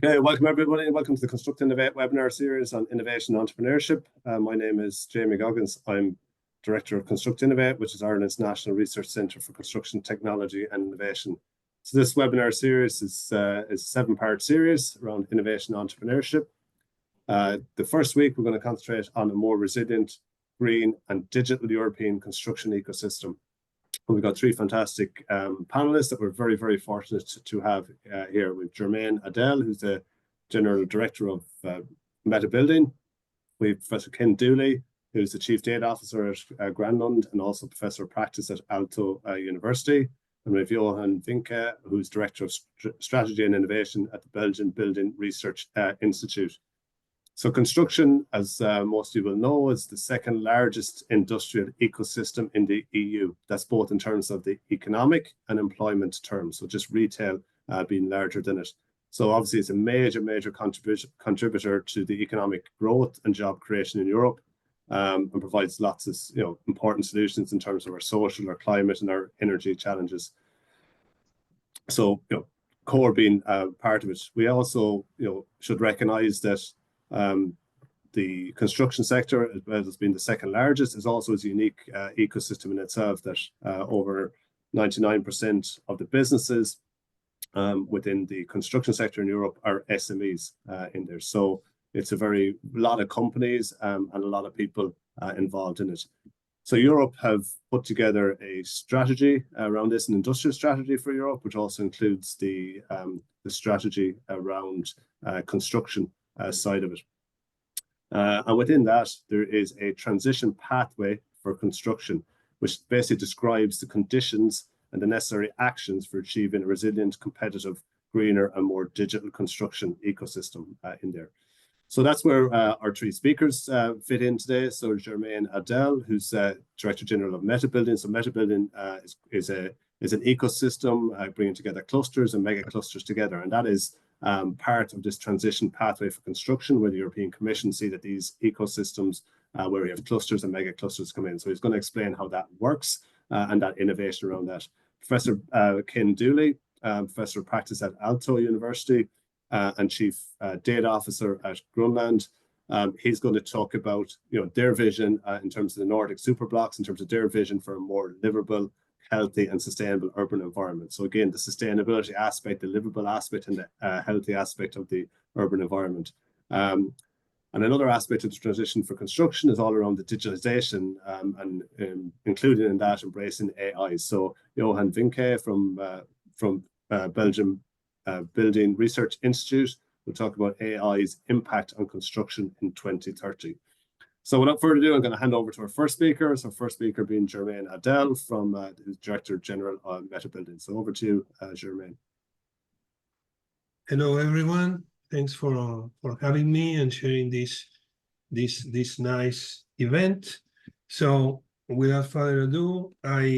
Okay, welcome everybody, and welcome to the Construct Innovate webinar series on innovation and entrepreneurship. My name is Jamie Goggins. I'm Director of Construct Innovate, which is Ireland's National Research Centre for Construction Technology and Innovation. So this webinar series is a 7-part series around innovation and entrepreneurship. The first week, we're going to concentrate on a more resilient, green and digital European construction ecosystem. And we've got 3 fantastic panelists that we're very, very fortunate to have here. With Germain Adell, who's the General Director of Metabuilding. We have Professor Ken Dooley, who's the Chief Data Officer at Granlund and also Professor of Practice at Aalto University. And we have Johan Vyncke, who's Director of Strategy and Innovation at the Belgian Building Research Institute. So construction, as most of you will know, is the 2nd largest industrial ecosystem in the EU. That's both in terms of the economic and employment terms, so just retail being larger than it. So obviously it's a major contributor to the economic growth and job creation in Europe, and provides lots of important solutions in terms of our social, our climate and our energy challenges. So core being part of it. We also should recognize that the construction sector, as well as being the 2nd largest, is also a unique ecosystem in itself, that over 99% of the businesses within the construction sector in Europe are SMEs in there. So it's a lot of companies and a lot of people involved in it. So Europe have put together a strategy around this, an industrial strategy for Europe, which also includes the strategy around construction side of it. And within that, there is a transition pathway for construction, which basically describes the conditions and the necessary actions for achieving a resilient, competitive, greener and more digital construction ecosystem in there. So that's where our 3 speakers fit in today. So Germain Adell, who's Director General of Metabuilding. So Metabuilding is an ecosystem bringing together clusters and mega clusters together, and that is part of this transition pathway for construction, where the European Commission see that these ecosystems where we have clusters and mega clusters come in. So he's going to explain how that works and that innovation around that. Professor Ken Dooley, Professor of Practice at Aalto University and Chief Data Officer at Granlund. He's going to talk about their vision in terms of the Nordic superblocks, in terms of their vision for a more livable, healthy and sustainable urban environment. So again, the sustainability aspect, the livable aspect and the healthy aspect of the urban environment. And another aspect of the transition for construction is all around the digitalization and including in that embracing AI. So Johan Vyncke from Belgian Building Research Institute will talk about AI's impact on construction in 2030. So without further ado, I'm going to hand over to our first speaker. So first speaker being Germain Adell, who's Director General of Metabuilding. So over to you, Germain. Hello, everyone. Thanks for having me and sharing this nice event. So without further ado,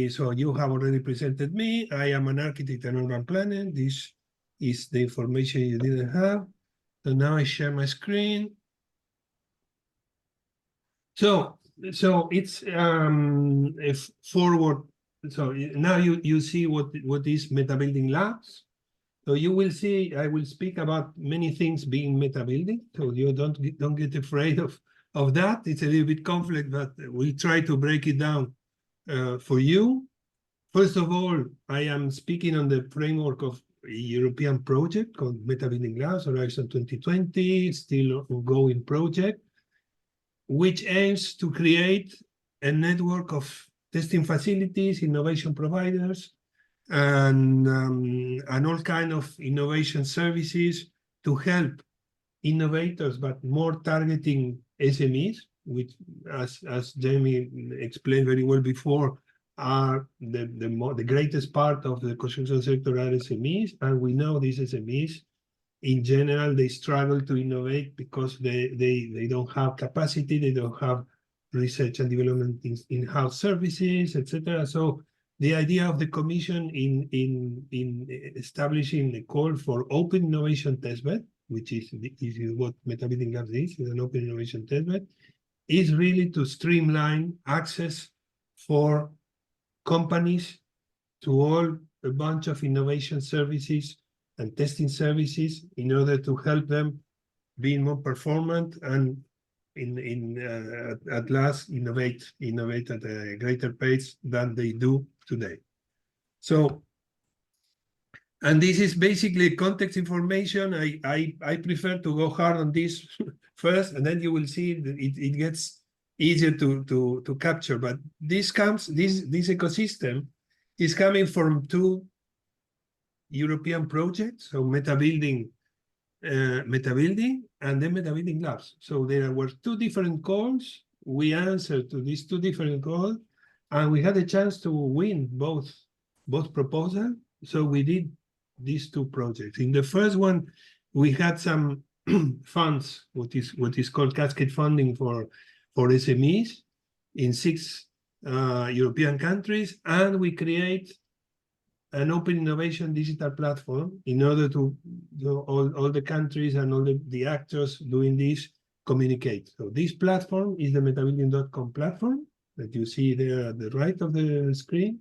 so you have already presented me. I am an architect and urban planner. This is the information you didn't have. So now I share my screen. So it's a forward. So now you see what is Metabuilding Labs. So you will see I will speak about many things being Metabuilding. So you don't get afraid of that. It's a little bit complex, but we try to break it down for you. First of all, I am speaking on the framework of a European project called Metabuilding Labs, Horizon 2020, still ongoing project, which aims to create a network of testing facilities, innovation providers, and all kind of innovation services to help innovators, but more targeting SMEs, which, as Jamie explained very well before, are the greatest part of the construction sector are SMEs, and we know these SMEs in general, they struggle to innovate because they don't have capacity, they don't have research and development in-house services, etc. So the idea of the Commission in establishing a call for open innovation testbed, which is what Metabuilding Labs is an open innovation testbed, is really to streamline access for companies to a bunch of innovation services and testing services in order to help them be more performant and at last innovate at a greater pace than they do today. So, and this is basically context information. I prefer to go hard on this first, and then you will see that it gets easier to capture. But this ecosystem is coming from two European projects, so Metabuilding and then Metabuilding Labs. So there were two different calls. We answered to these two different calls, and we had a chance to win both proposals. So we did these two projects. In the first one, we had some funds, what is called cascade funding for SMEs in 6 European countries, and we create an open innovation digital platform in order to all the countries and all the actors doing this communicate. So this platform is the metabuilding.com platform that you see there at the right of the screen.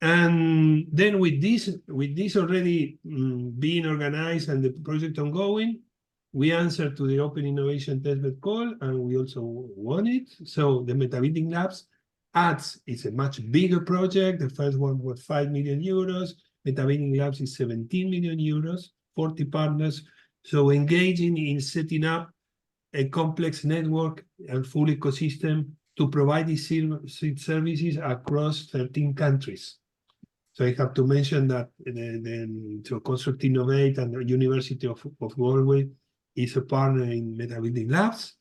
And then with this already being organized and the project ongoing, we answered to the Open Innovation Testbed call, and we also won it. So the Metabuilding Labs is a much bigger project. The first one was 5 million euros. Metabuilding Labs is 17 million euros, 40 partners. So engaging in setting up a complex network and full ecosystem to provide these services across 13 countries. So I have to mention that so Construct Innovate and the University of Galway is a partner in Metabuilding Labs.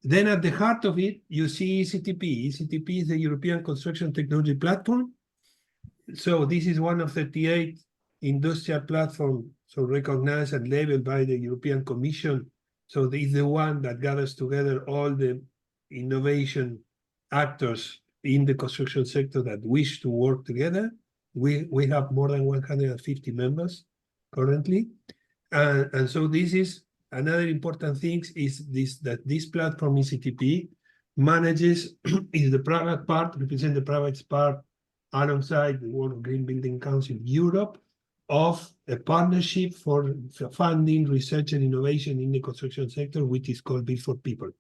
Then at the heart of it, you see ECTP. ECTP is the European Construction Technology Platform. So this is one of 38 industrial platforms, so recognized and labeled by the European Commission. So this is the one that gathers together all the innovation actors in the construction sector that wish to work together. We have more than 150 members currently. And so this is another important thing is that this platform ECTP manages is the private part, represent the private part alongside the World Green Building Council Europe of a partnership for funding research and innovation in the construction sector, which is called Build for People.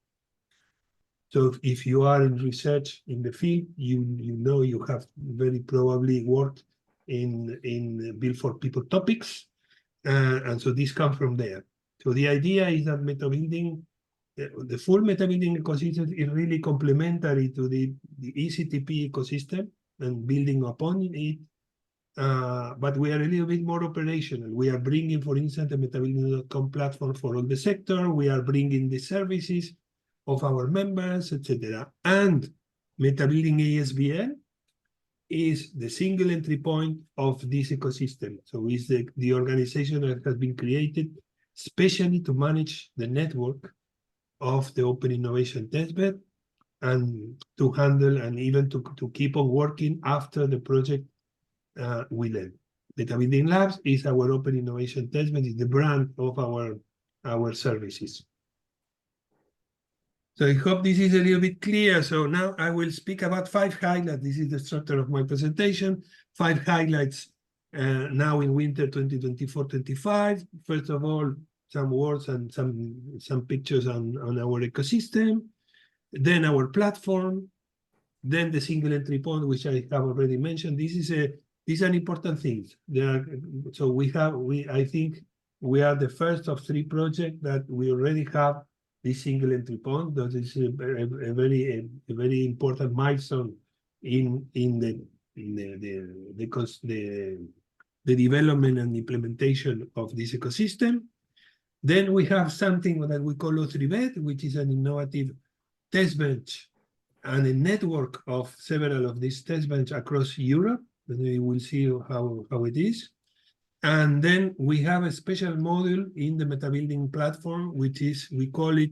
So if you are in research in the field, you know you have very probably worked in Build for People topics, and so this comes from there. So the idea is that Metabuilding, the full Metabuilding ecosystem is really complementary to the ECTP ecosystem and building upon it. But we are a little bit more operational. We are bringing, for instance, the Metabuilding.com platform for all the sector. We are bringing the services of our members, etc. And Metabuilding ASBL is the single entry point of this ecosystem. So it's the organization that has been created especially to manage the network of the Open Innovation Testbed and to handle and even to keep on working after the project will end. Metabuilding Labs is our Open Innovation Testbed, is the brand of our services. So I hope this is a little bit clear. So now I will speak about 5 highlights. This is the structure of my presentation. 5 highlights now in winter 2024-25. First of all, some words and some pictures on our ecosystem. Then our platform. Then the single entry point, which I have already mentioned. This is an important thing. I think we are the first of 3 projects that we already have this single entry point. That is a very important milestone in the development and implementation of this ecosystem. Then we have something that we call O3Bed, which is an innovative test bench and a network of several of these test benches across Europe. And we will see how it is. And then we have a special module in the Metabuilding platform, which is, we call it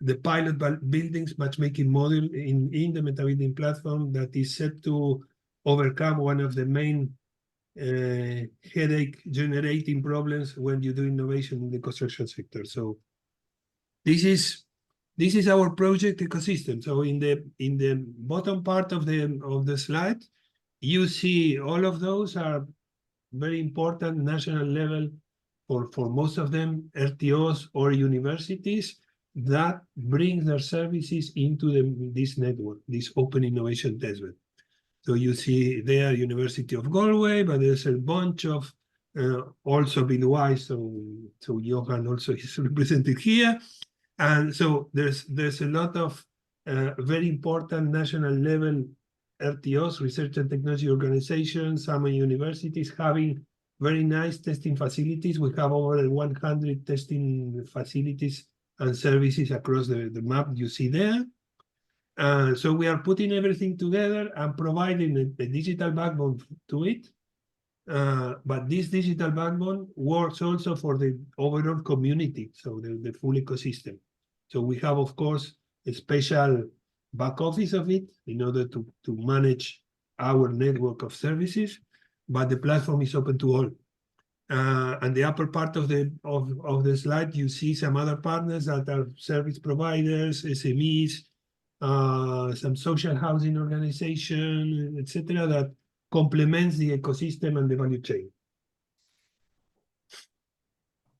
the pilot buildings matchmaking module in the Metabuilding platform that is set to overcome one of the main headache generating problems when you do innovation in the construction sector. So this is our project ecosystem. So in the bottom part of the slide, you see all of those are very important national level for most of them, RTOs or universities that bring their services into this network, this Open Innovation Testbed. So you see there University of Galway, but there's a bunch of also BBRI, so Johan also is represented here. And so there's a lot of very important national level RTOs, research and technology organizations, some universities having very nice testing facilities. We have over 100 testing facilities and services across the map you see there. So we are putting everything together and providing a digital backbone to it. But this digital backbone works also for the overall community, so the full ecosystem. So we have, of course, a special back office of it in order to manage our network of services, but the platform is open to all. And the upper part of the slide, you see some other partners that are service providers, SMEs, some social housing organization, etc., that complements the ecosystem and the value chain.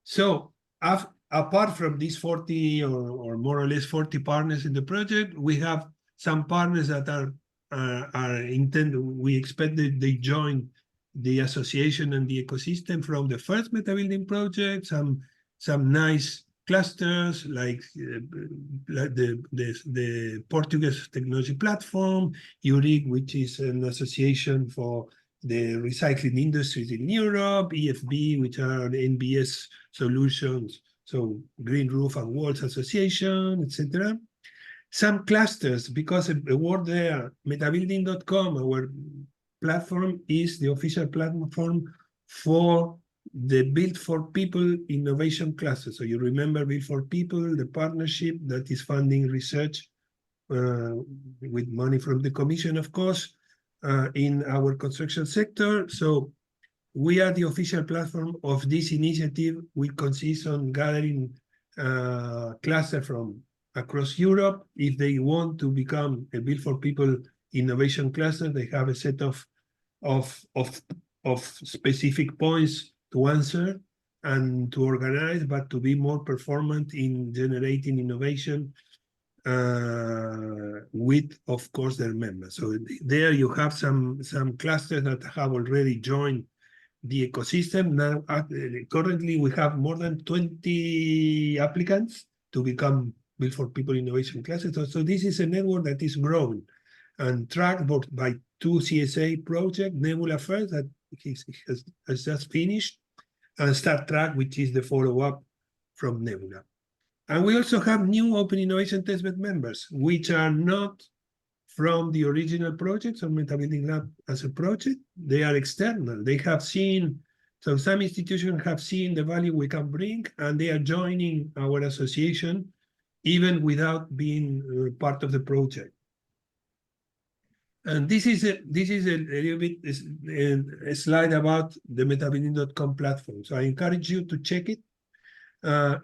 So apart from these 40 or more or less 40 partners in the project, we have some partners that are intended. We expect that they join the association and the ecosystem from the first Metabuilding project. Some nice clusters like the Portuguese technology platform, URIC, which is an association for the recycling industries in Europe, EFB, which are the NBS solutions, so Green Roof and Walls Association, etc. Some clusters, because a word there, metabuilding.com, our platform is the official platform for the Build for People innovation cluster. So you remember Build for People, the partnership that is funding research with money from the Commission, of course, in our construction sector. So we are the official platform of this initiative, which consists on gathering clusters from across Europe. If they want to become a Build for People innovation cluster, they have a set of specific points to answer and to organize, but to be more performant in generating innovation with, of course, their members. So there you have some clusters that have already joined the ecosystem. Now, currently, we have more than 20 applicants to become Build for People innovation clusters. So this is a network that is growing and tracked by two CSA projects, Nebula first, that has just finished, and Start Track, which is the follow-up from Nebula. And we also have new Open Innovation Testbed members, which are not from the original projects or Metabuilding Lab as a project. They are external. They have seen, so some institutions have seen the value we can bring, and they are joining our association even without being part of the project. And this is a little bit a slide about the metabuilding.com platform. So I encourage you to check it.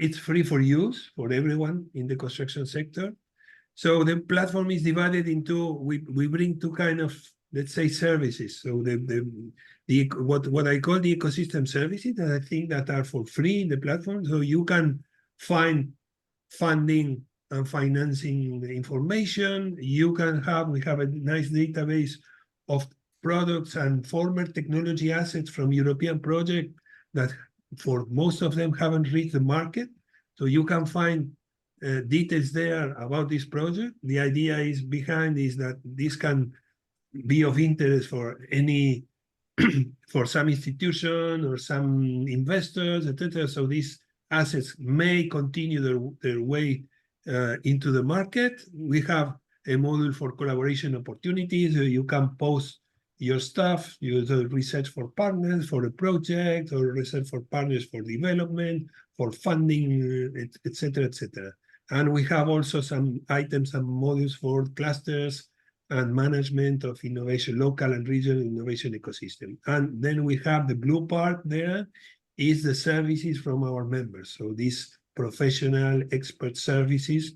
It's free for use for everyone in the construction sector. So the platform is divided into, we bring two kind of, let's say, services. So what I call the ecosystem services that I think that are for free in the platform. So you can find funding and financing information. You can we have a nice database of products and former technology assets from European projects that for most of them haven't reached the market. So you can find details there about this project. The idea is behind is that this can be of interest for any, for some institution or some investors, etc. So these assets may continue their way into the market. We have a module for collaboration opportunities. You can post your stuff, you do research for partners for a project, or research for partners for development, for funding, etc., etc. And we have also some items and modules for clusters and management of innovation, local and regional innovation ecosystem. And then we have the blue part there is the services from our members. So these professional expert services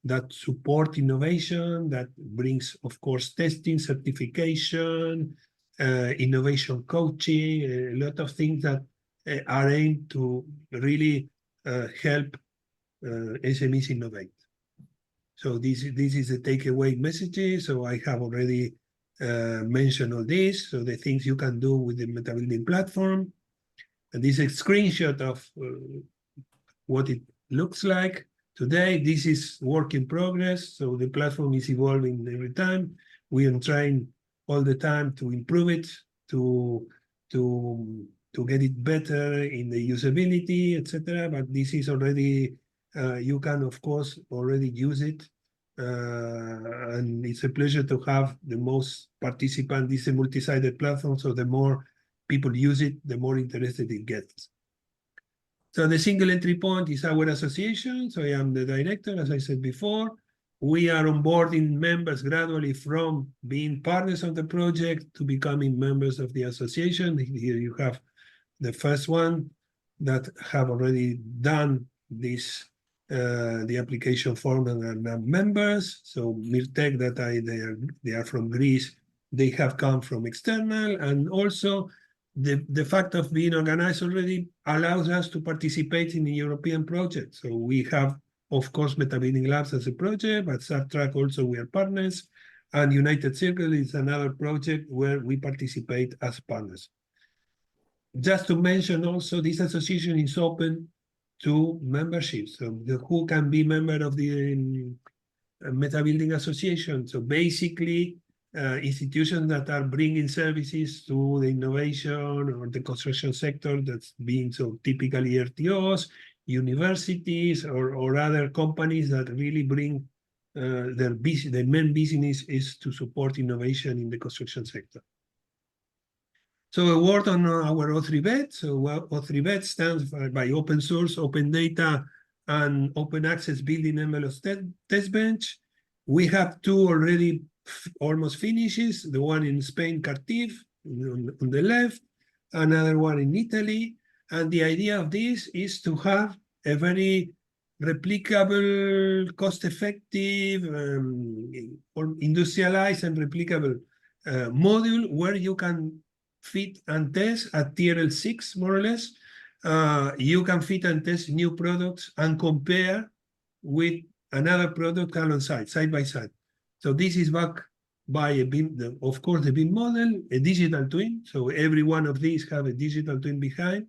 that support innovation, that brings, of course, testing, certification, innovation coaching, a lot of things that are aimed to really help SMEs innovate. So this is the takeaway messages. So I have already mentioned all this. So the things you can do with the Metabuilding platform. And this is a screenshot of what it looks like today. This is work in progress. So the platform is evolving every time. We are trying all the time to improve it, to get it better in the usability, etc. But this is already, you can of course already use it. And it's a pleasure to have the most participants. This is a multi-sided platform, so the more people use it, the more interested it gets. So the single entry point is our association. So I am the director, as I said before. We are onboarding members gradually from being partners of the project to becoming members of the association. Here you have the first one that have already done this, the application form and are now members. So Mirtek, they are from Greece. They have come from external, and also the fact of being organized already allows us to participate in the European project. So we have, of course, Metabuilding Labs as a project, but Subtrack also we are partners, and United Circle is another project where we participate as partners. Just to mention also, this association is open to memberships. So who can be member of the Metabuilding Association? So basically, institutions that are bringing services to the innovation or the construction sector, that's being so typically RTOs, universities, or other companies that really bring their main business is to support innovation in the construction sector. So a word on our O3BET. So O3BET stands by open source, open data, and open access building envelope test bench. We have two already almost finishes, the one in Spain, Cardiff, on the left, another one in Italy. And the idea of this is to have a very replicable, cost-effective, or industrialized and replicable module where you can fit and test at TRL 6, more or less. You can fit and test new products and compare with another product alongside, side by side. So this is backed by a BIM, of course, the BIM model, a digital twin. So every one of these have a digital twin behind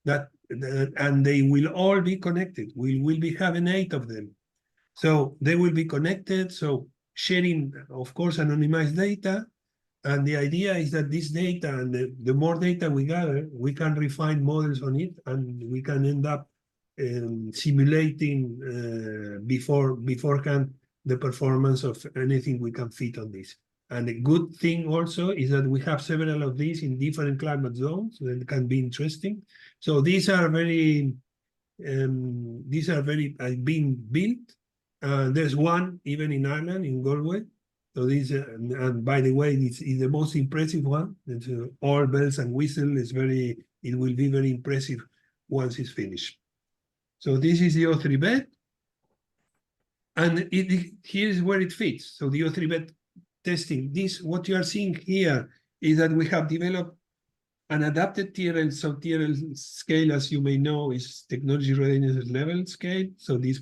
that, and they will all be connected. We will be having 8 of them. So they will be connected. So sharing, of course, anonymized data. And the idea is that this data, and the more data we gather, we can refine models on it, and we can end up simulating beforehand the performance of anything we can fit on this. And the good thing also is that we have several of these in different climate zones that can be interesting. So these are very being built. There's one even in Ireland, in Galway. So this, and by the way, this is the most impressive one. It's all bells and whistles. It will be very impressive once it's finished. So this is the O3BET. And here's where it fits. So the O3BET testing, what you are seeing here is that we have developed an adapted TRL. So TRL scale, as you may know, is technology readiness level scale. So this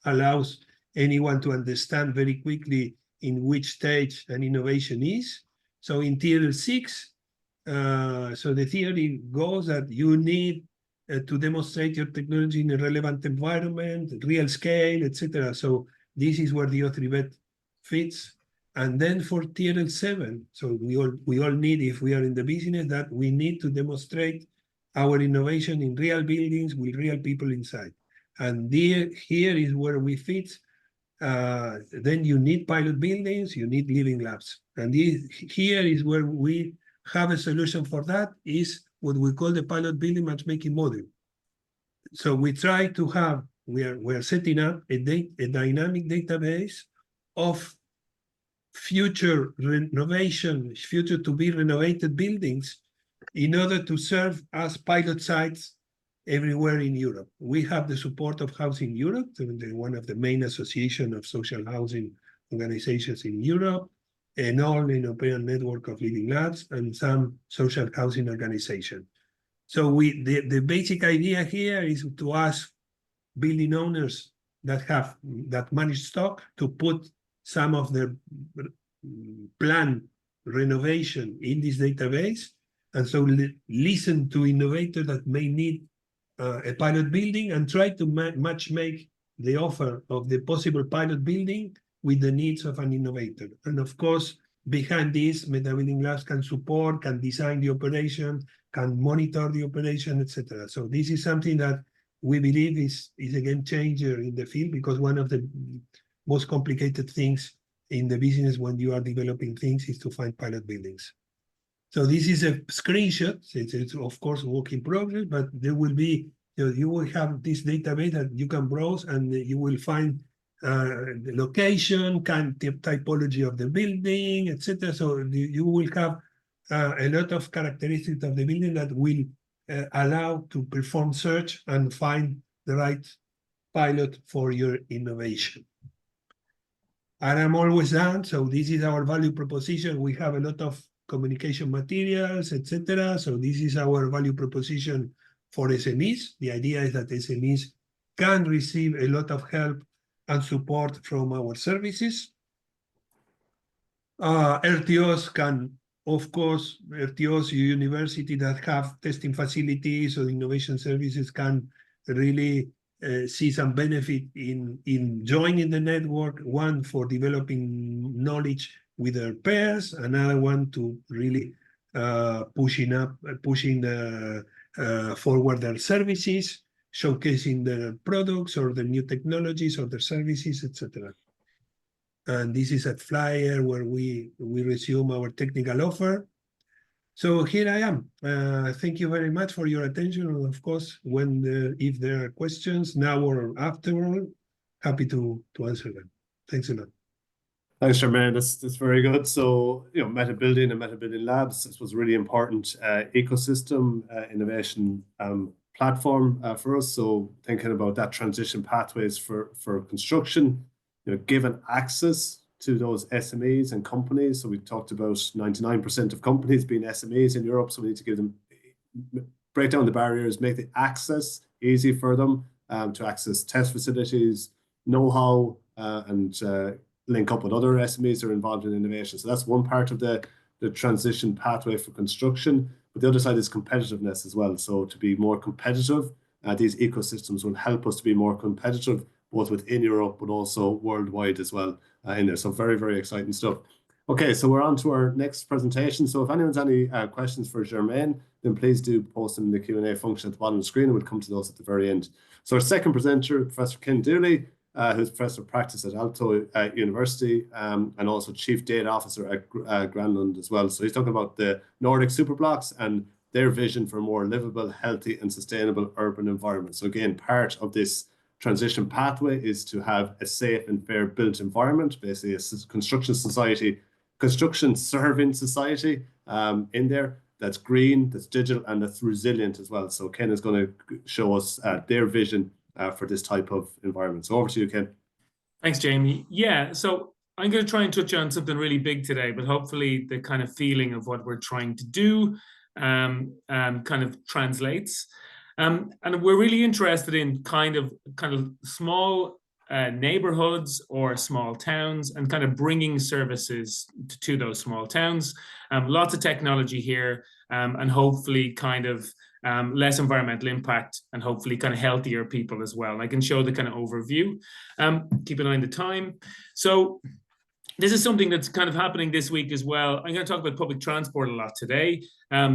allows anyone to understand very quickly in which stage an innovation is. So in TRL 6, so the theory goes that you need to demonstrate your technology in a relevant environment, real scale, etc. So this is where the O3BET fits. And then for TRL 7, so we all need, if we are in the business, that we need to demonstrate our innovation in real buildings with real people inside. And here is where we fit. Then you need pilot buildings, you need living labs. And here is where we have a solution for that, is what we call the pilot building matchmaking module. So we try to have, we are setting up a dynamic database of future renovation, future to be renovated buildings in order to serve as pilot sites everywhere in Europe. We have the support of Housing Europe, one of the main association of social housing organizations in Europe. an all-European network of living labs, and some social housing organization. So the basic idea here is to ask building owners that manage stock to put some of their planned renovation in this database, and so listen to innovators that may need a pilot building and try to match make the offer of the possible pilot building with the needs of an innovator. And of course, behind this, Metabuilding Labs can support, can design the operation, can monitor the operation, etc. So this is something that we believe is a game changer in the field, because one of the most complicated things in the business when you are developing things is to find pilot buildings. So this is a screenshot. It's of course a work in progress, but there will be, you will have this database that you can browse, and you will find the location, typology of the building, etc. So you will have a lot of characteristics of the building that will allow to perform search and find the right pilot for your innovation. And I'm always done. So this is our value proposition. We have a lot of communication materials, etc. So this is our value proposition for SMEs. The idea is that SMEs can receive a lot of help and support from our services. RTOs can, of course, RTOs, university that have testing facilities or innovation services can really see some benefit in joining the network, one for developing knowledge with their peers, another one to really pushing forward their services, showcasing their products or the new technologies or their services, etc. And this is a flyer where we resume our technical offer. So here I am. Thank you very much for your attention. And of course, if there are questions now or afterward, happy to answer them. Thanks a lot. Thanks, Germain. That's very good. So, Metabuilding and Metabuilding Labs, this was a really important ecosystem innovation platform for us. So thinking about that transition pathways for construction, given access to those SMEs and companies. So we talked about 99% of companies being SMEs in Europe. So we need to give them, break down the barriers, make the access easy for them to access test facilities, know-how, and link up with other SMEs that are involved in innovation. So that's one part of the transition pathway for construction. But the other side is competitiveness as well. So to be more competitive, these ecosystems will help us to be more competitive, both within Europe, but also worldwide as well in there. So very, very exciting stuff. Okay, so we're on to our next presentation. So if anyone's any questions for Germain, then please do post them in the Q&A function at the bottom of the screen, and we'll come to those at the very end. So our second presenter, Professor Ken Dooley, who's Professor of Practice at Aalto University, and also Chief Data Officer at Granlund as well. So he's talking about the Nordic superblocks and their vision for a more livable, healthy, and sustainable urban environment. So again, part of this transition pathway is to have a safe and fair built environment, basically a construction serving society in there that's green, that's digital, and that's resilient as well. So Ken is going to show us their vision for this type of environment. So over to you, Ken. Thanks, Jamie. Yeah, so I'm going to try and touch on something really big today, but hopefully the kind of feeling of what we're trying to do kind of translates. And we're really interested in kind of small neighborhoods or small towns and kind of bringing services to those small towns. Lots of technology here, and hopefully kind of less environmental impact, and hopefully kind of healthier people as well. I can show the kind of overview. Keep an eye on the time. So this is something that's kind of happening this week as well. I'm going to talk about public transport a lot today.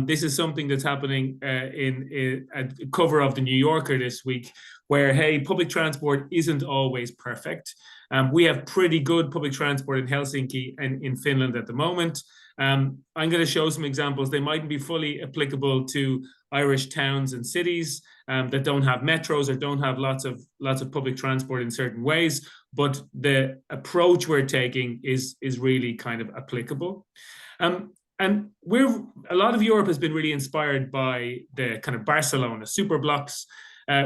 This is something that's happening in a cover of the New Yorker this week, where, hey, public transport isn't always perfect. We have pretty good public transport in Helsinki and in Finland at the moment. I'm going to show some examples. They mightn't be fully applicable to Irish towns and cities that don't have metros or don't have lots of public transport in certain ways, but the approach we're taking is really kind of applicable. And a lot of Europe has been really inspired by the kind of Barcelona superblocks.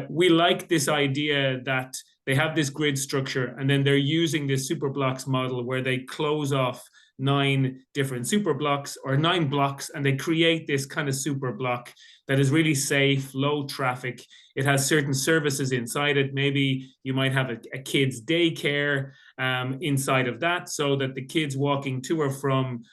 We like this idea that they have this grid structure, and then they're using this superblocks model where they close off 9 different super blocks or 9 blocks, and they create this kind of super block that is really safe, low traffic. It has certain services inside it. Maybe you might have a kid's daycare inside of that, so that the kids walking to or from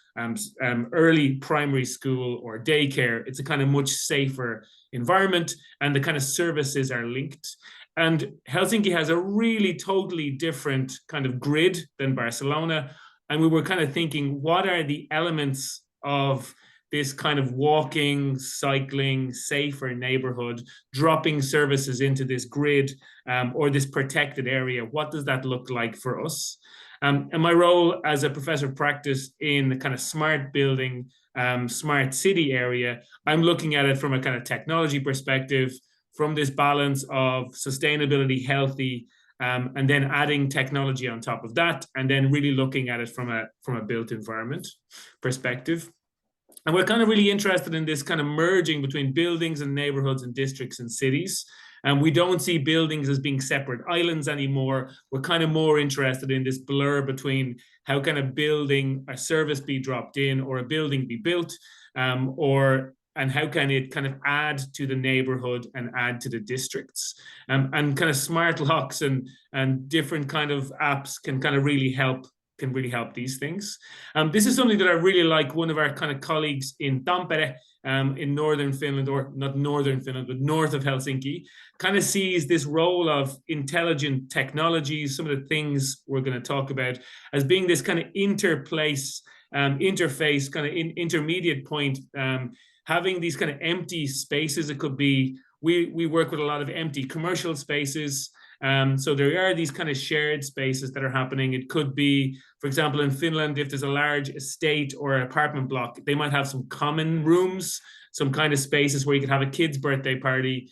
early primary school or daycare, it's a kind of much safer environment, and the kind of services are linked. And Helsinki has a really totally different kind of grid than Barcelona. And we were kind of thinking, what are the elements of this kind of walking, cycling, safer neighborhood, dropping services into this grid or this protected area? What does that look like for us? And my role as a professor of practice in the kind of smart building, smart city area, I'm looking at it from a kind of technology perspective, from this balance of sustainability, healthy, and then adding technology on top of that, and then really looking at it from a built environment perspective. And we're kind of really interested in this kind of merging between buildings and neighborhoods and districts and cities. And we don't see buildings as being separate islands anymore. We're kind of more interested in this blur between how can a building, a service be dropped in, or a building be built, and how can it kind of add to the neighborhood and add to the districts. And kind of smart locks and different kind of apps can kind of really help these things. This is something that I really like. One of our kind of colleagues in Tampere, in northern Finland, or not northern Finland, but north of Helsinki, kind of sees this role of intelligent technologies, some of the things we're going to talk about, as being this kind of interface, kind of intermediate point, having these kind of empty spaces. It could be, we work with a lot of empty commercial spaces. So there are these kind of shared spaces that are happening. It could be, for example, in Finland, if there's a large estate or apartment block, they might have some common rooms, some kind of spaces where you could have a kid's birthday party,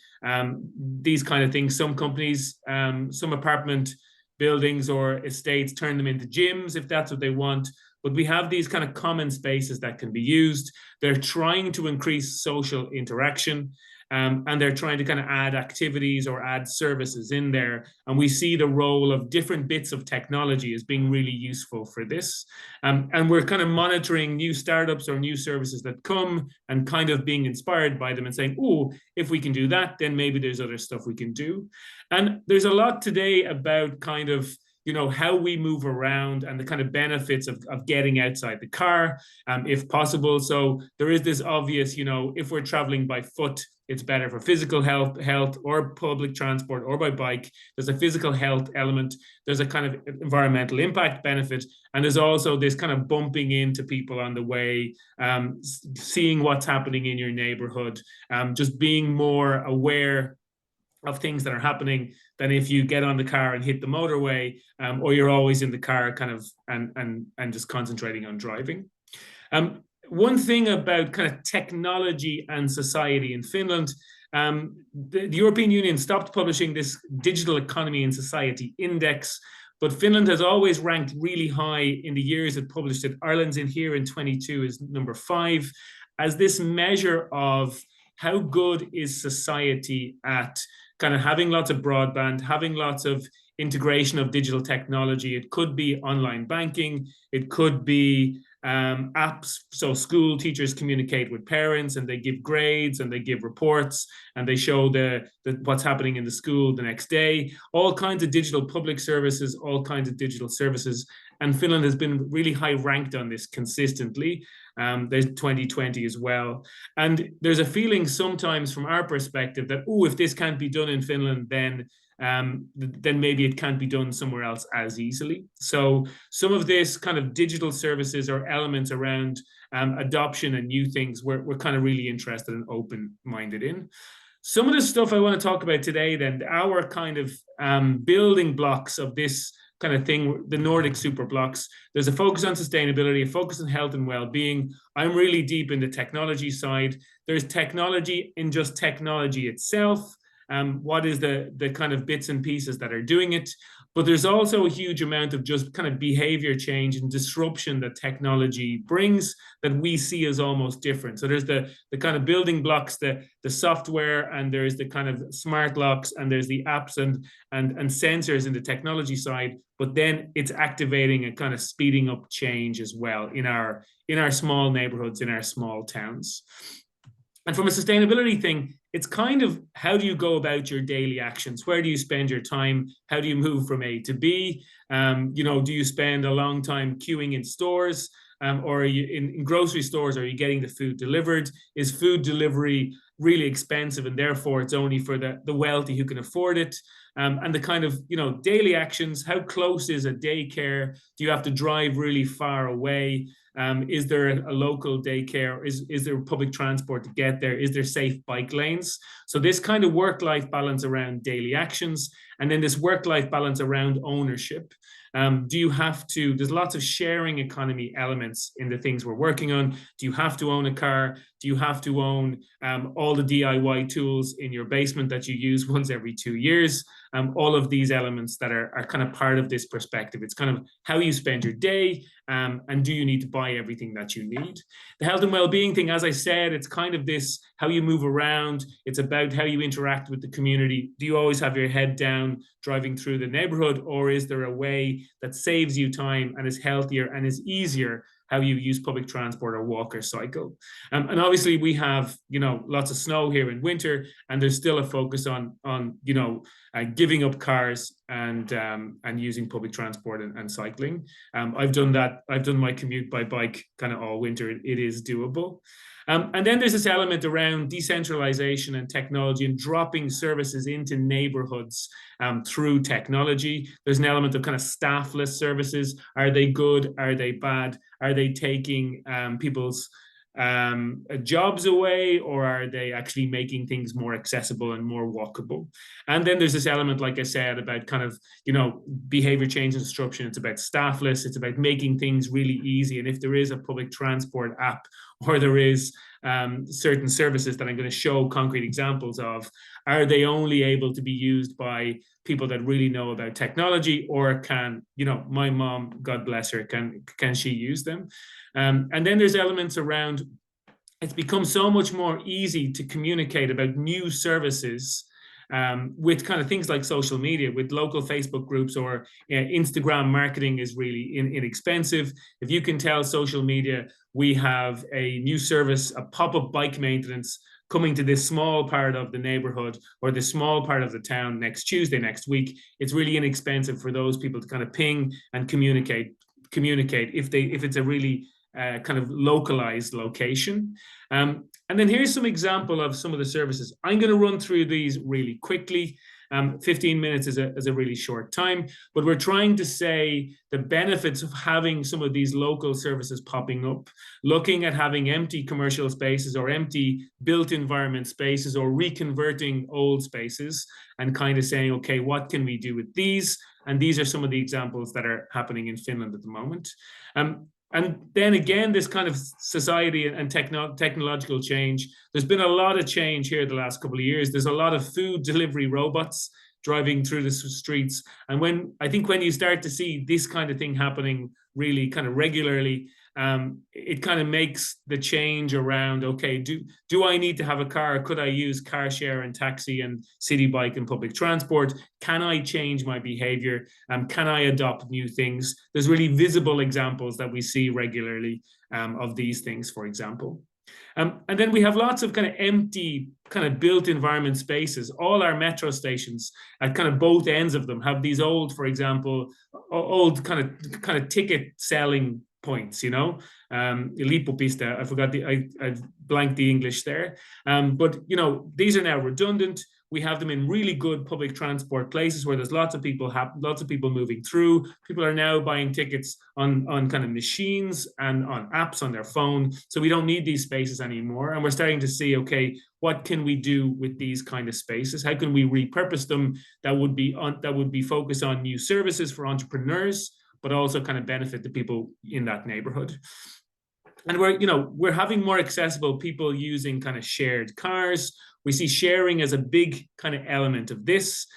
these kind of things. Some companies, some apartment buildings or estates turn them into gyms if that's what they want. But we have these kind of common spaces that can be used. They're trying to increase social interaction. And they're trying to kind of add activities or add services in there. And we see the role of different bits of technology as being really useful for this. And we're kind of monitoring new startups or new services that come and kind of being inspired by them and saying, oh, if we can do that, then maybe there's other stuff we can do. And there's a lot today about kind of, you know, how we move around and the kind of benefits of getting outside the car, if possible. So there is this obvious, you know, if we're traveling by foot, it's better for physical health or public transport or by bike. There's a physical health element. There's a kind of environmental impact benefit. And there's also this kind of bumping into people on the way, seeing what's happening in your neighborhood, just being more aware of things that are happening than if you get on the car and hit the motorway, or you're always in the car kind of and just concentrating on driving. One thing about kind of technology and society in Finland, the European Union stopped publishing this Digital Economy and Society Index, but Finland has always ranked really high in the years it published it. Ireland's in here in 22 is number 5, as this measure of how good is society at kind of having lots of broadband, having lots of integration of digital technology. It could be online banking, it could be apps, so school teachers communicate with parents and they give grades and they give reports and they show what's happening in the school the next day. All kinds of digital public services, all kinds of digital services. And Finland has been really high ranked on this consistently. There's 2020 as well. And there's a feeling sometimes from our perspective that, oh, if this can't be done in Finland, then maybe it can't be done somewhere else as easily. So some of this kind of digital services or elements around adoption and new things, we're kind of really interested and open-minded in. Some of the stuff I want to talk about today then, our kind of building blocks of this kind of thing, the Nordic super blocks. There's a focus on sustainability, a focus on health and well-being. I'm really deep in the technology side. There's technology in just technology itself. what is the kind of bits and pieces that are doing it. But there's also a huge amount of just kind of behavior change and disruption that technology brings that we see as almost different. So there's the kind of building blocks, the software, and there's the kind of smart locks, and there's the apps and sensors in the technology side. But then it's activating and kind of speeding up change as well in our small neighborhoods, in our small towns. And from a sustainability thing, it's kind of, how do you go about your daily actions? Where do you spend your time? How do you move from A to B? Do you spend a long time queuing in stores? Or are you in grocery stores? Are you getting the food delivered? Is food delivery really expensive, and therefore it's only for the wealthy who can afford it? And the kind of, daily actions, how close is a daycare? Do you have to drive really far away? Is there a local daycare? Is there public transport to get there? Is there safe bike lanes? So this kind of work-life balance around daily actions, and then this work-life balance around ownership. Do you have to, there's lots of sharing economy elements in the things we're working on. Do you have to own a car? Do you have to own all the DIY tools in your basement that you use once every 2 years? All of these elements that are kind of part of this perspective. It's kind of how you spend your day, and do you need to buy everything that you need? The health and well-being thing, as I said, it's kind of this, how you move around. It's about how you interact with the community. Do you always have your head down driving through the neighborhood, or is there a way that saves you time and is healthier and is easier, how you use public transport or walk or cycle? And obviously we have, lots of snow here in winter, and there's still a focus on giving up cars and using public transport and cycling. I've done that. I've done my commute by bike kind of all winter. It is doable. And then there's this element around decentralization and technology and dropping services into neighborhoods through technology. There's an element of kind of staffless services. Are they good? Are they bad? Are they taking people's jobs away, or are they actually making things more accessible and more walkable? And then there's this element, like I said, about kind of, behavior change and disruption. It's about staffless. It's about making things really easy. And if there is a public transport app, or there is certain services that I'm going to show concrete examples of, are they only able to be used by people that really know about technology, or can, my mom, God bless her, can she use them? And then there's elements around, it's become so much more easy to communicate about new services with kind of things like social media, with local Facebook groups, or Instagram marketing is really inexpensive. If you can tell social media, we have a new service, a pop-up bike maintenance coming to this small part of the neighborhood or this small part of the town next Tuesday, next week, it's really inexpensive for those people to kind of ping and communicate if it's a really kind of localized location. And then here's some example of some of the services. I'm going to run through these really quickly. 15 minutes is a really short time, but we're trying to say the benefits of having some of these local services popping up, looking at having empty commercial spaces or empty built environment spaces, or reconverting old spaces, and kind of saying, okay, what can we do with these? And these are some of the examples that are happening in Finland at the moment. And then again, this kind of society and technological change. There's been a lot of change here the last couple of years. There's a lot of food delivery robots driving through the streets. And when you start to see this kind of thing happening really kind of regularly, it kind of makes the change around, okay, do I need to have a car? Could I use car share and taxi and city bike and public transport? Can I change my behavior? Can I adopt new things? There's really visible examples that we see regularly of these things, for example. And then we have lots of kind of empty kind of built environment spaces. All our metro stations at kind of both ends of them have these old, for example, old kind of ticket selling points, Lipopista. I forgot I blanked the English there. But these are now redundant. We have them in really good public transport places where there's lots of people moving through. People are now buying tickets on kind of machines and on apps on their phone. So we don't need these spaces anymore. And we're starting to see, okay, what can we do with these kind of spaces? How can we repurpose them that would be focused on new services for entrepreneurs, but also kind of benefit the people in that neighborhood? And we're having more accessible people using kind of shared cars. We see sharing as a big kind of element of this.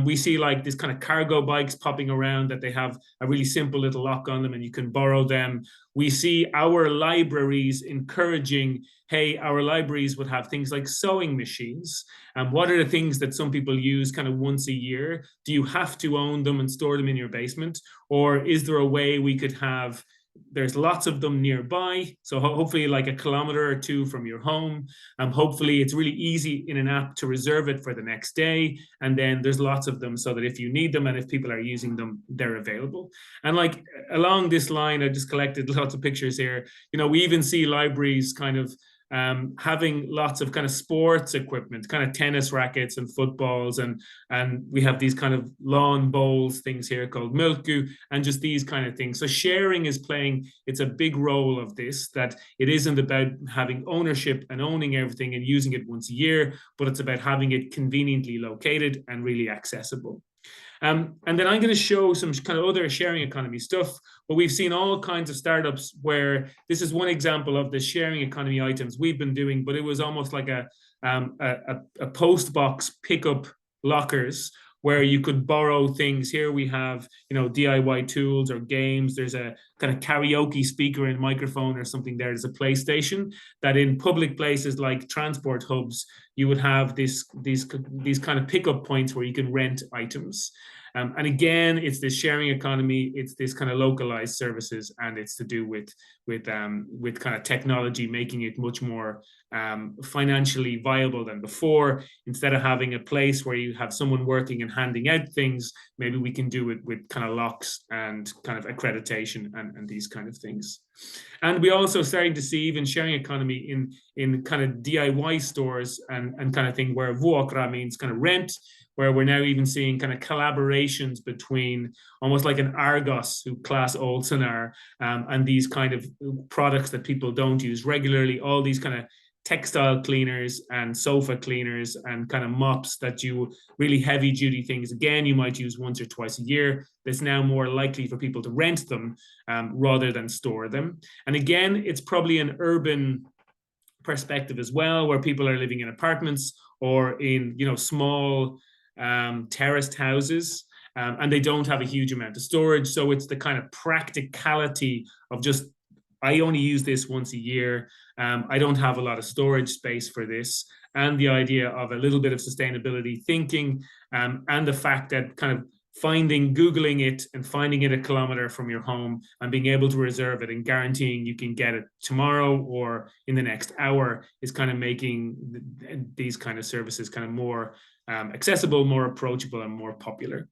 We see like this kind of cargo bikes popping around that they have a really simple little lock on them and you can borrow them. We see our libraries encouraging, hey, our libraries would have things like sewing machines. What are the things that some people use kind of once a year? Do you have to own them and store them in your basement? Or is there a way we could have, there's lots of them nearby, so hopefully like a kilometer or two from your home. Hopefully it's really easy in an app to reserve it for the next day, and then there's lots of them so that if you need them and if people are using them, they're available. And like along this line, I just collected lots of pictures here. We even see libraries kind of having lots of kind of sports equipment, kind of tennis rackets and footballs, and we have these kind of lawn bowls things here called milku, and just these kind of things. So sharing is playing, it's a big role of this, that it isn't about having ownership and owning everything and using it once a year, but it's about having it conveniently located and really accessible. And then I'm going to show some kind of other sharing economy stuff, but we've seen all kinds of startups where this is one example of the sharing economy items we've been doing, but it was almost like a post box pickup lockers where you could borrow things. Here we have, DIY tools or games. There's a kind of karaoke speaker and microphone or something there. There's a PlayStation that in public places like transport hubs, you would have these kind of pickup points where you can rent items. And again, it's this sharing economy, it's this kind of localized services, and it's to do with kind of technology making it much more financially viable than before. Instead of having a place where you have someone working and handing out things, maybe we can do it with kind of locks and kind of accreditation and these kind of things. And we also starting to see even sharing economy in kind of DIY stores and kind of thing where vuokra means kind of rent, where we're now even seeing kind of collaborations between almost like an Argos, who Claes Olsen are, and these kind of products that people don't use regularly, all these kind of textile cleaners and sofa cleaners and kind of mops that you really heavy duty things, again, you might use once or twice a year. It's now more likely for people to rent them rather than store them. And again, it's probably an urban perspective as well, where people are living in apartments or in, small terraced houses, and they don't have a huge amount of storage. So it's the kind of practicality of just, I only use this once a year. I don't have a lot of storage space for this. And the idea of a little bit of sustainability thinking, and the fact that kind of Googling it and finding it a kilometer from your home and being able to reserve it and guaranteeing you can get it tomorrow or in the next hour is kind of making these kind of services kind of more accessible, more approachable, and more popular.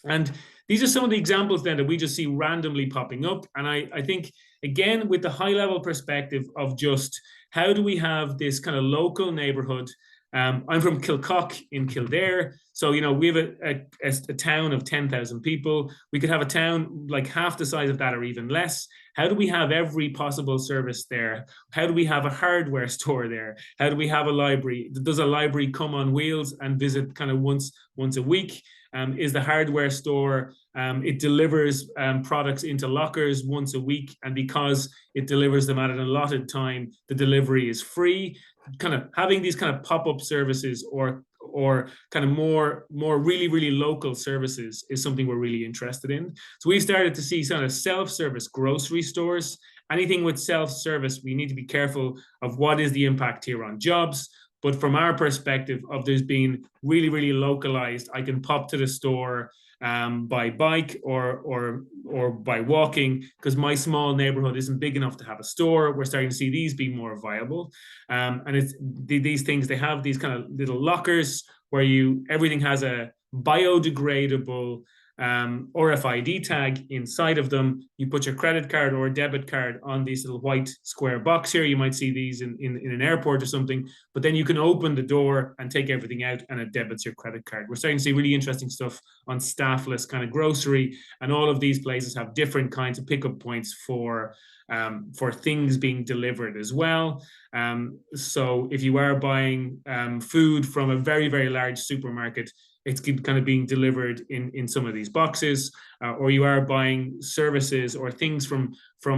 And these are some of the examples then that we just see randomly popping up. And I think, again, with the high level perspective of just how do we have this kind of local neighborhood. I'm from Kilcock in Kildare. So, we have a town of 10,000 people. We could have a town like half the size of that or even less. How do we have every possible service there? How do we have a hardware store there? How do we have a library? Does a library come on wheels and visit kind of once a week? Is the hardware store, it delivers products into lockers once a week, and because it delivers them at an allotted time, the delivery is free. Kind of having these kind of pop-up services or kind of more really, really local services is something we're really interested in. So we started to see kind of self-service grocery stores. Anything with self-service, we need to be careful of what is the impact here on jobs. But from our perspective of there's been really, really localized, I can pop to the store by bike or by walking, because my small neighborhood isn't big enough to have a store. We're starting to see these be more viable. And it's these things, they have these kind of little lockers where everything has a biodegradable RFID tag inside of them. You put your credit card or debit card on this little white square box here. You might see these in an airport or something, but then you can open the door and take everything out and it debits your credit card. We're starting to see really interesting stuff on staffless kind of grocery, and all of these places have different kinds of pickup points for things being delivered as well. So if you are buying food from a very, very large supermarket, it's kind of being delivered in some of these boxes, or you are buying services or things from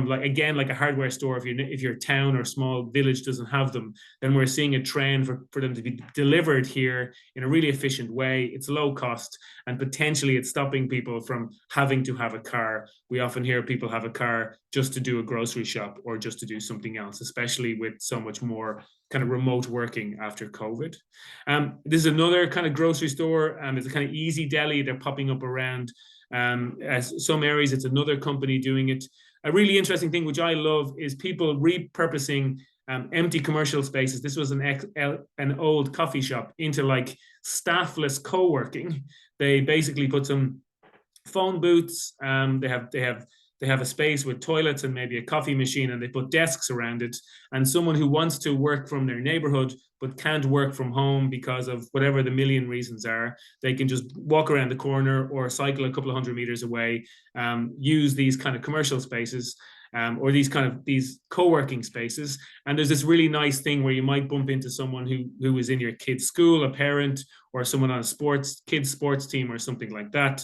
like, again, like a hardware store. If your town or small village doesn't have them, then we're seeing a trend for them to be delivered here in a really efficient way. It's low cost, and potentially it's stopping people from having to have a car. We often hear people have a car just to do a grocery shop or just to do something else, especially with so much more kind of remote working after COVID. This is another kind of grocery store. It's a kind of easy deli. They're popping up around as some areas. It's another company doing it. A really interesting thing, which I love, is people repurposing empty commercial spaces. This was an old coffee shop into like staffless co-working. They basically put some phone booths. They have a space with toilets and maybe a coffee machine, and they put desks around it. And someone who wants to work from their neighborhood but can't work from home because of whatever the million reasons are, they can just walk around the corner or cycle a couple of 100 meters away, use these kind of commercial spaces, or these co-working spaces. And there's this really nice thing where you might bump into someone who is in your kid's school, a parent, or someone on a kids sports team or something like that.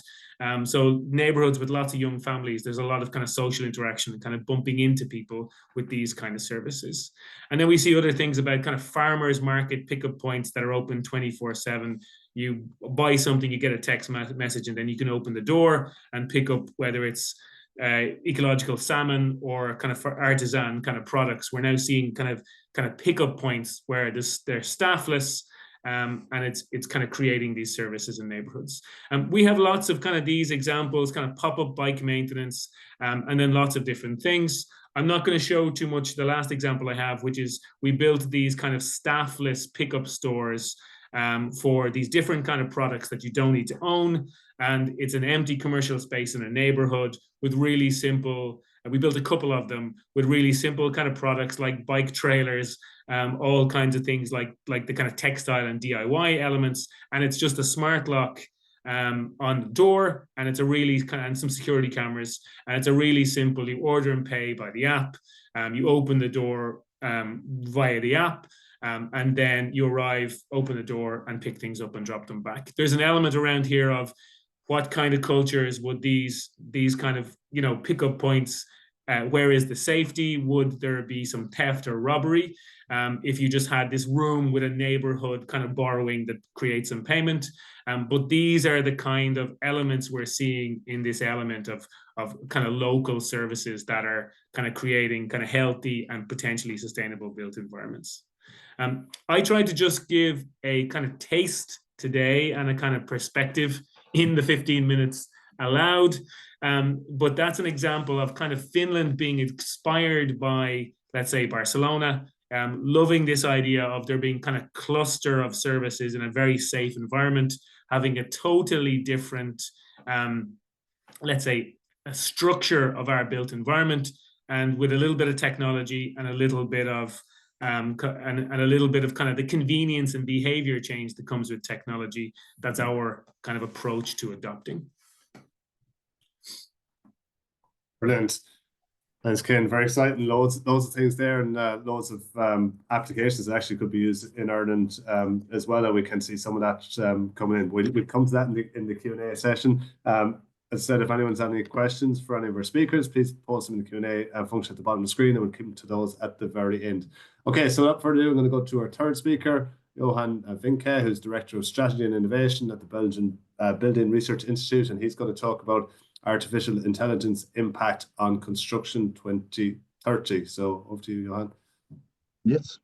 So neighborhoods with lots of young families, there's a lot of kind of social interaction and kind of bumping into people with these kind of services. And then we see other things about kind of farmers market pickup points that are open 24/7. You buy something, you get a text message, and then you can open the door and pick up whether it's ecological salmon or kind of artisan kind of products. We're now seeing kind of pickup points where they're staffless. And it's kind of creating these services in neighborhoods. We have lots of kind of these examples, kind of pop-up bike maintenance, and then lots of different things. I'm not going to show too much the last example I have, which is we built these kind of staffless pickup stores for these different kind of products that you don't need to own. And it's an empty commercial space in a neighborhood with really simple, we built a couple of them with really simple kind of products like bike trailers, all kinds of things like the kind of textile and DIY elements. And it's just a smart lock on the door, and it's a really and some security cameras. And it's a really simple, you order and pay by the app. You open the door via the app. And then you arrive, open the door, and pick things up and drop them back. There's an element around here of what kind of cultures would these kind of, pickup points, where is the safety? Would there be some theft or robbery? If you just had this room with a neighborhood kind of borrowing that creates some payment. But these are the kind of elements we're seeing in this element of kind of local services that are kind of creating kind of healthy and potentially sustainable built environments. I tried to just give a kind of taste today and a kind of perspective in the 15 minutes allowed. But that's an example of kind of Finland being inspired by, let's say, Barcelona, loving this idea of there being kind of cluster of services in a very safe environment, having a totally different, let's say, a structure of our built environment, and with a little bit of technology and a little bit of and a little bit of kind of the convenience and behavior change that comes with technology. That's our kind of approach to adopting. Brilliant. Thanks, Ken. Very exciting. Loads of things there, and loads of applications that actually could be used in Ireland as well. And we can see some of that coming in. We'll come to that in the Q&A session. As I said, if anyone's had any questions for any of our speakers, please post them in the Q&A function at the bottom of the screen, and we'll keep to those at the very end. Okay, so without further ado, I'm going to go to our third speaker, Johan Vyncke, who's Director of Strategy and Innovation at the Belgian Building Research Institute, and he's going to talk about artificial intelligence impact on construction 2030. So over to you, Johan. Yes.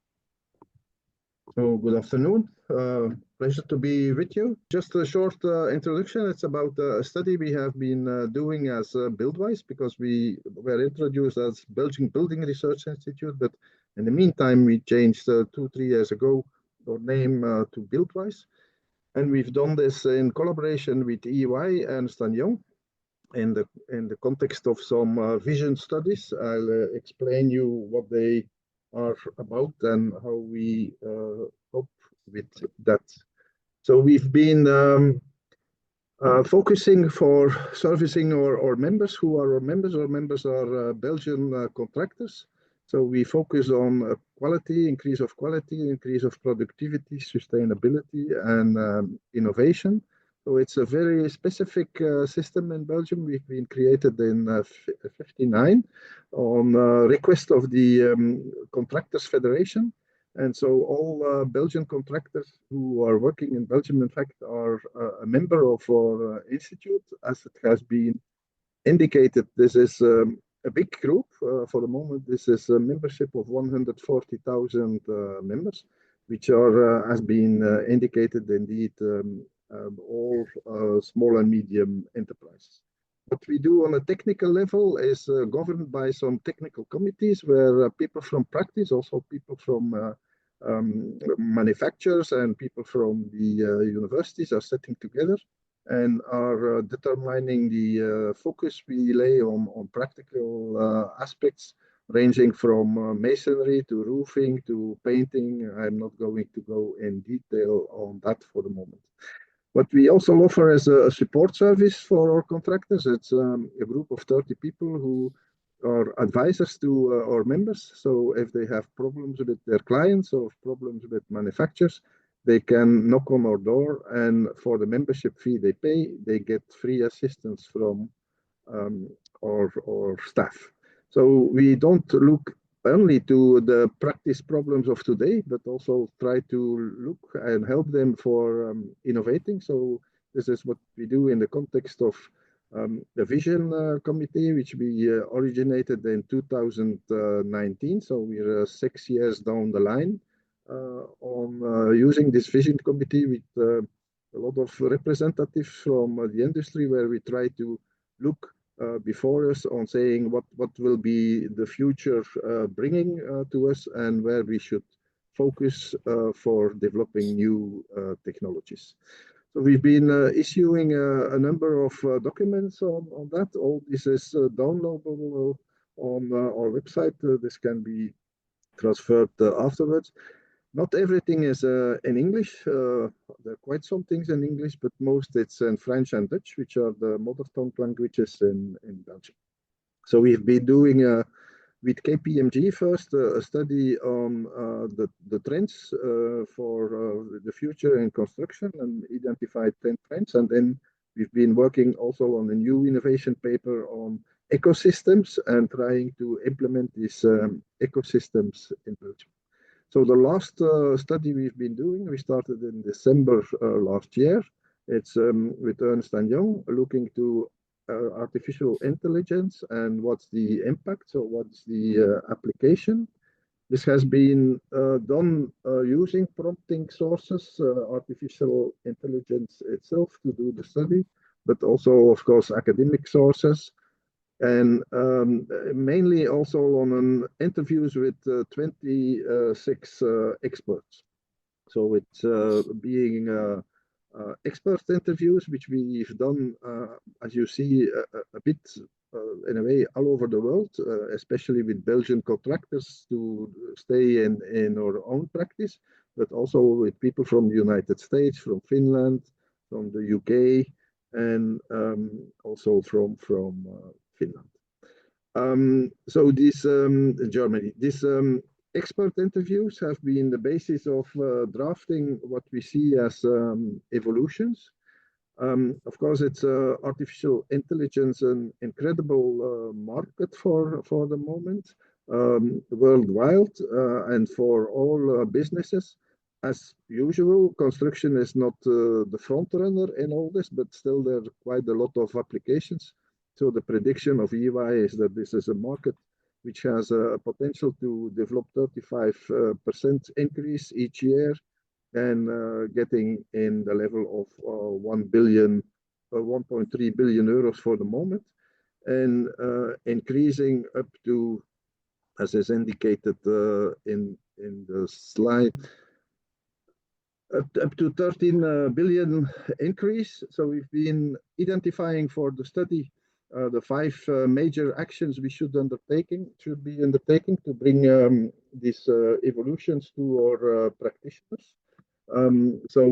So good afternoon. Pleasure to be with you. Just a short introduction. It's about a study we have been doing as Buildwise, because we were introduced as Belgian Building Research Institute, but in the meantime we changed 2-3 years ago our name to Buildwise, and we've done this in collaboration with EY and Ernst & Young in the context of some vision studies. I'll explain you what they are about and how we cope with that. So we've been focusing for servicing our members. Who are our members? Our members are Belgian contractors. So we focus on quality, increase of productivity, sustainability, and innovation. So it's a very specific system in Belgium. We've been created in 59 on request of the Contractors Federation. And so all Belgian contractors who are working in Belgium, in fact, are a member of our institute, as it has been indicated. This is a big group. For the moment, this is a membership of 140,000 members, which are, has been indicated indeed, all small and medium enterprises. What we do on a technical level is governed by some technical committees where people from practice, also people from manufacturers and people from the universities are sitting together and are determining the focus we lay on practical aspects, ranging from masonry to roofing to painting. I'm not going to go in detail on that for the moment. What we also offer is a support service for our contractors. It's a group of 30 people who are advisors to our members. So if they have problems with their clients or problems with manufacturers, they can knock on our door, and for the membership fee they pay, they get free assistance from our staff. So we don't look only to the practice problems of today, but also try to look and help them for innovating. So this is what we do in the context of the Vision Committee, which we originated in 2019. So we're 6 years down the line on using this Vision Committee with a lot of representatives from the industry, where we try to look before us on saying what will be the future bringing to us, and where we should focus for developing new technologies. So we've been issuing a number of documents on that. All this is downloadable on our website. This can be transferred afterwards. Not everything is in English. There are quite some things in English, but most it's in French and Dutch, which are the mother tongue languages in Belgium. So we've been doing with KPMG first a study on the trends for the future in construction, and identified 10 trends. And then we've been working also on a new innovation paper on ecosystems and trying to implement these ecosystems in Belgium. So the last study we've been doing, we started in December last year. It's with Ernst & Young, looking to artificial intelligence and what's the impact, so what's the application. This has been done using prompting sources, artificial intelligence itself to do the study, but also, of course, academic sources. And mainly also on interviews with 26 experts. So it's being expert interviews, which we've done, as you see, a bit in a way all over the world, especially with Belgian contractors to stay in our own practice, but also with people from the United States, from Finland, from the UK, and also from Finland. So these Germany, these expert interviews have been the basis of drafting what we see as evolutions. Of course, it's artificial intelligence, an incredible market for the moment, worldwide, and for all businesses. As usual, construction is not the front runner in all this, but still there are quite a lot of applications. So the prediction of EY is that this is a market which has a potential to develop 35% increase each year, and getting in the level of 1 billion, 1.3 billion euros for the moment, and increasing up to, as is indicated in the slide, up to 13 billion increase. So we've been identifying for the study the 5 major actions we should be undertaking to bring these evolutions to our practitioners. So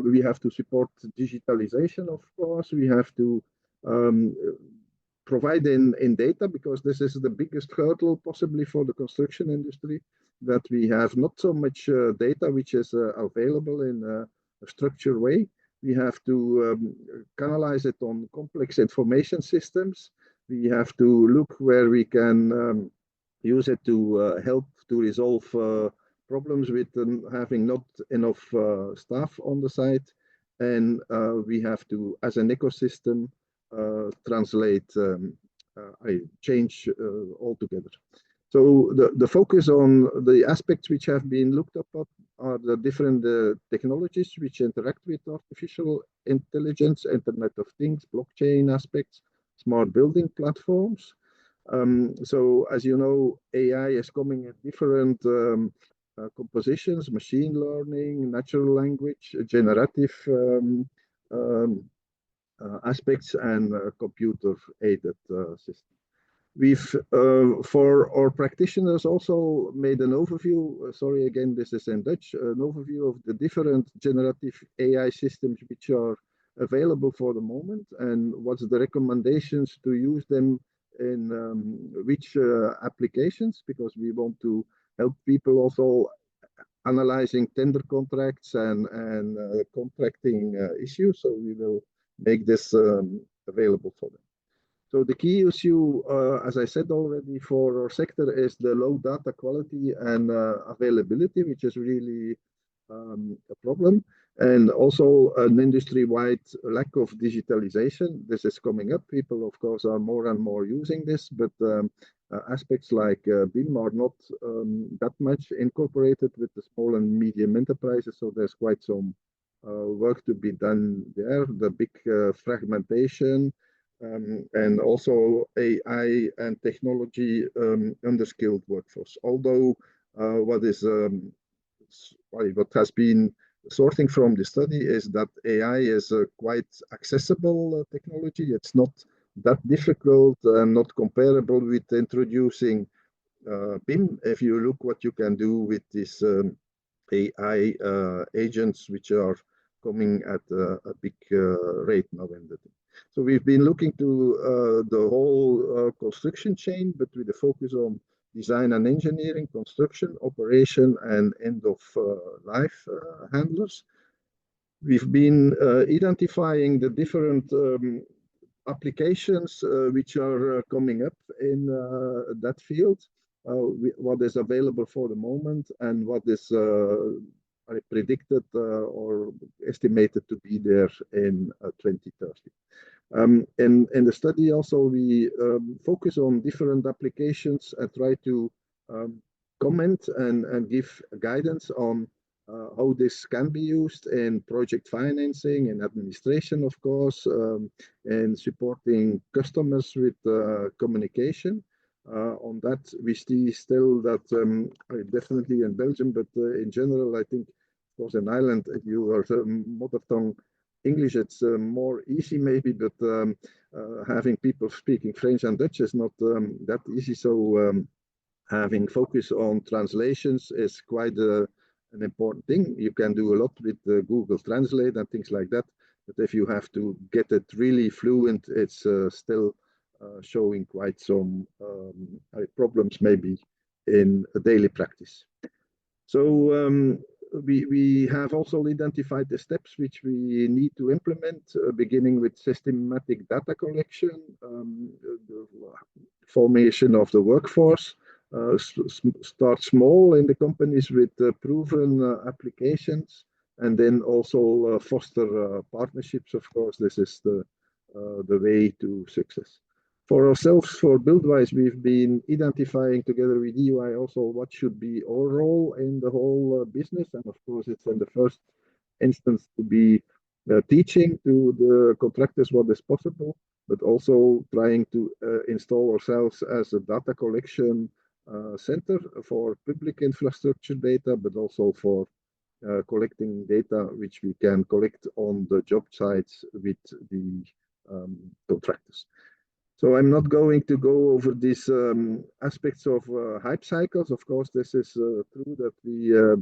we have to support digitalization, of course. We have to provide in data, because this is the biggest hurdle possibly for the construction industry, that we have not so much data which is available in a structured way. We have to canalize it on complex information systems. We have to look where we can use it to help to resolve problems with having not enough staff on the site. And we have to, as an ecosystem, translate, change altogether. So the focus on the aspects which have been looked up are the different technologies which interact with artificial intelligence, Internet of Things, blockchain aspects, smart building platforms. So as you know, AI is coming in different compositions: machine learning, natural language, generative aspects, and computer-aided systems. We've, for our practitioners, also made an overview. Sorry, again, this is in Dutch. An overview of the different generative AI systems which are available for the moment, and what's the recommendations to use them in which applications, because we want to help people also analyzing tender contracts and contracting issues. So we will make this available for them. So the key issue, as I said already, for our sector is the low data quality and availability, which is really a problem, and also an industry-wide lack of digitalization. This is coming up. People, of course, are more and more using this, but aspects like BIM are not that much incorporated with the small and medium enterprises. So there's quite some work to be done there. The big fragmentation, and also AI and technology underskilled workforce. Although what has been sorting from the study is that AI is a quite accessible technology. It's not that difficult and not comparable with introducing BIM. If you look what you can do with these AI agents, which are coming at a big rate now. So we've been looking to the whole construction chain, but with a focus on design and engineering, construction, operation, and end of life handlers. We've been identifying the different applications which are coming up in that field, what is available for the moment, and what is predicted or estimated to be there in 2030. In the study also, we focus on different applications and try to comment and give guidance on how this can be used in project financing and administration, of course, and supporting customers with communication. On that, we see still that definitely in Belgium, but in general, I think, of course, in Ireland, if you are mother tongue English, it's more easy maybe, but having people speaking French and Dutch is not that easy. So having focus on translations is quite an important thing. You can do a lot with Google Translate and things like that, but if you have to get it really fluent, it's still showing quite some problems maybe in a daily practice. So we have also identified the steps which we need to implement, beginning with systematic data collection, the formation of the workforce, start small in the companies with proven applications, and then also foster partnerships. Of course, this is the way to success. For ourselves, for BuildWise, we've been identifying together with EY also what should be our role in the whole business. And of course, it's in the first instance to be teaching to the contractors what is possible, but also trying to install ourselves as a data collection center for public infrastructure data, but also for collecting data which we can collect on the job sites with the contractors. So I'm not going to go over these aspects of hype cycles. Of course, this is true that we are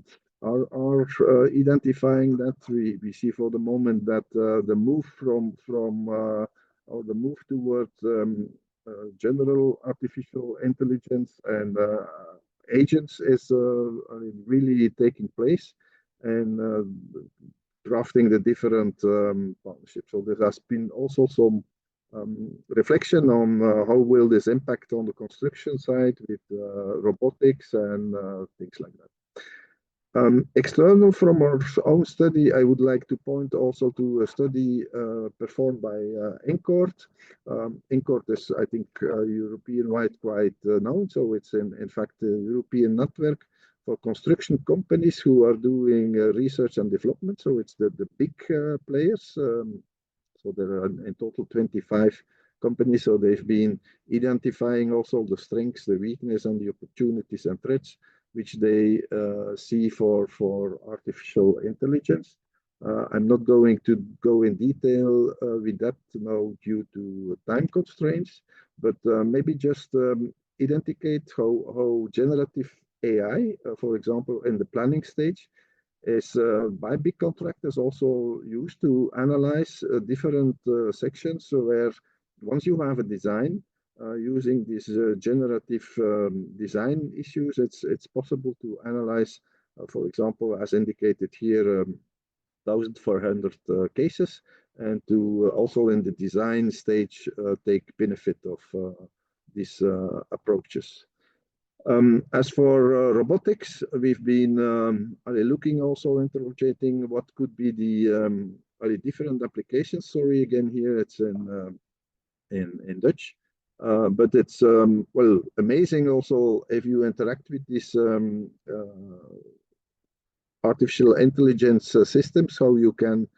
identifying that. We see for the moment that the move from or the move towards general artificial intelligence and agents is really taking place, and drafting the different partnerships. So there has been also some reflection on how will this impact on the construction side with robotics and things like that. External from our own study, I would like to point also to a study performed by Incord. Incord is, I think, European-wide quite known. So it's in fact a European network for construction companies who are doing research and development. So it's the big players. So there are in total 25 companies. So they've been identifying also the strengths, the weakness, and the opportunities and threats which they see for artificial intelligence. I'm not going to go in detail with that now due to time constraints, but maybe just identify how generative AI, for example, in the planning stage, is by big contractors also used to analyze different sections. So where once you have a design, using these generative design issues, it's possible to analyze, for example, as indicated here, 1,400 cases, and to also in the design stage take benefit of these approaches. As for robotics, we've been looking also interrogating what could be the different applications. Sorry, again here it's in Dutch. But it's well, amazing also if you interact with these artificial intelligence systems, how you can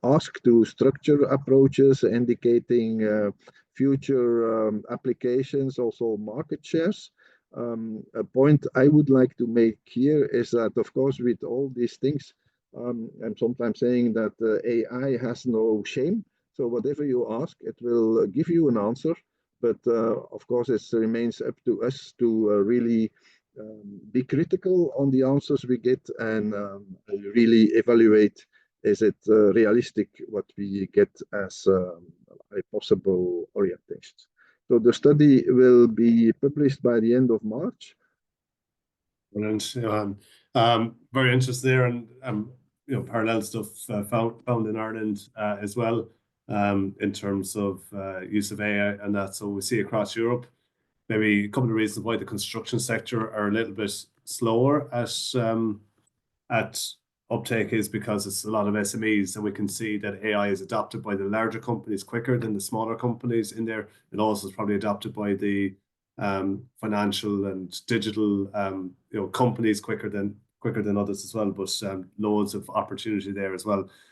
ask to structure approaches, indicating future applications, also market shares. A point I would like to make here is that, of course, with all these things, I'm sometimes saying that AI has no shame. So whatever you ask, it will give you an answer. But of course, it remains up to us to really be critical on the answers we get and really evaluate, is it realistic what we get as a possible orientation. So the study will be published by the end of March. Brilliant, Johan. Very interested there, and parallel stuff found in Ireland as well. In terms of use of AI and that. So we see across Europe, maybe a couple of reasons why the construction sector are a little bit slower at uptake is because it's a lot of SMEs, and we can see that AI is adopted by the larger companies quicker than the smaller companies in there. It also is probably adopted by the financial and digital companies quicker than others as well, but loads of opportunity there as well.